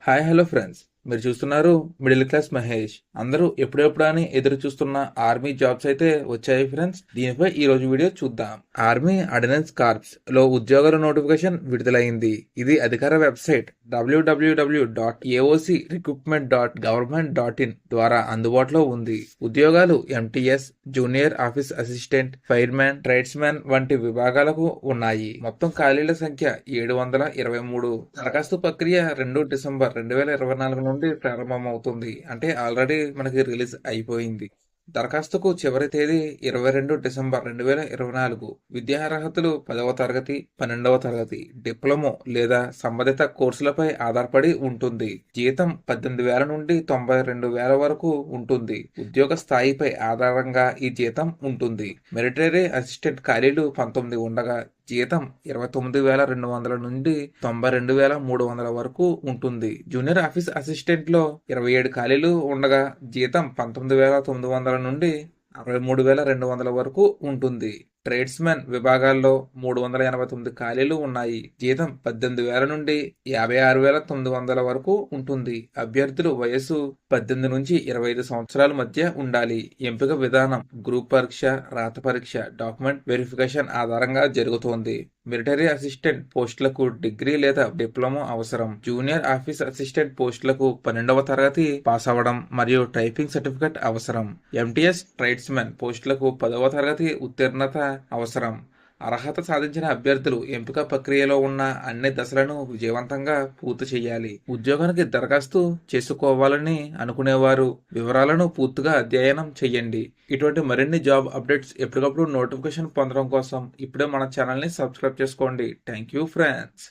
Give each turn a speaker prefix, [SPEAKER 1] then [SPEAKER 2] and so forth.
[SPEAKER 1] Hi hello friends, మీరు చూస్తున్నారు middle class Mahesh. అందరూ ఎప్పుడెప్పుడు అని ఎదురు చూస్తున్న ఆర్మీ జాబ్స్ అయితే వచ్చాయి ఫ్రెండ్స్. దీనిపై ఈ రోజు వీడియో చూద్దాం. ఆర్మీ ఆర్డినెన్స్ కార్ప్స్ లో ఉద్యోగాల నోటిఫికేషన్ విడుదలైంది. ఇది అధికార వెబ్సైట్ www.aocrecruitment.government.in ద్వారా అందుబాటులో ఉంది. ఉద్యోగాలు MTS, junior office assistant, fireman, tradesman వంటి విభాగాలకు ఉన్నాయి. మొత్తం ఖాళీల సంఖ్య 723. దరఖాస్తు ప్రక్రియ 2 డిసెంబర్ 2024 నుండి ప్రారంభమవుతుంది. అంటే ఆల్రెడీ మనకి రిలీజ్ అయిపోయింది. దరఖాస్తుకు చివరి తేదీ 22 డిసెంబర్ 2024. విద్యా అర్హతలు 10వ తరగతి, 12వ తరగతి, డిప్లొమో లేదా సంబంధిత కోర్సులపై ఆధారపడి ఉంటుంది. జీతం 18,000 నుండి 92,000 వరకు ఉంటుంది. ఉద్యోగ స్థాయిపై ఆధారంగా ఈ జీతం ఉంటుంది. మిలిటరీ అసిస్టెంట్ ఖాళీలు 19 ఉండగా జీతం 29,200 నుండి 92,300 వరకు ఉంటుంది. జూనియర్ ఆఫీస్ అసిస్టెంట్ లో 27 ఖాళీలు ఉండగా జీతం 19,900 నుండి 63,200 వరకు ఉంటుంది. ట్రేడ్స్మెన్ విభాగాల్లో 389 ఖాళీలు ఉన్నాయి. జీతం 18,000 నుండి 56,900 వరకు ఉంటుంది. అభ్యర్థులు వయసు 18 నుంచి 25 సంవత్సరాల మధ్య ఉండాలి. ఎంపిక విధానం గ్రూప్ పరీక్ష, రాత పరీక్ష, డాక్యుమెంట్ వెరిఫికేషన్ ఆధారంగా జరుగుతోంది. మిలిటరీ అసిస్టెంట్ పోస్టులకు డిగ్రీ లేదా డిప్లొమా అవసరం. జూనియర్ ఆఫీస్ అసిస్టెంట్ పోస్టులకు 12వ తరగతి పాస్ అవ్వడం మరియు టైపింగ్ సర్టిఫికెట్ అవసరం. ఎంటీఎస్ ట్రేడ్స్మెన్ పోస్టులకు 10వ తరగతి ఉత్తీర్ణత అవసరం. అర్హత సాధించిన అభ్యర్థులు ఎంపిక ప్రక్రియలో ఉన్న అన్ని దశలను విజయవంతంగా పూర్తి చేయాలి. ఉద్యోగానికి దరఖాస్తు చేసుకోవాలని అనుకునేవారు వివరాలను పూర్తిగా అధ్యయనం చేయండి. ఇటువంటి మరిన్ని జాబ్ అప్డేట్స్ ఎప్పటికప్పుడు నోటిఫికేషన్ పొందడం కోసం ఇప్పుడే మన ఛానల్ని సబ్స్క్రైబ్ చేసుకోండి. Thank you friends.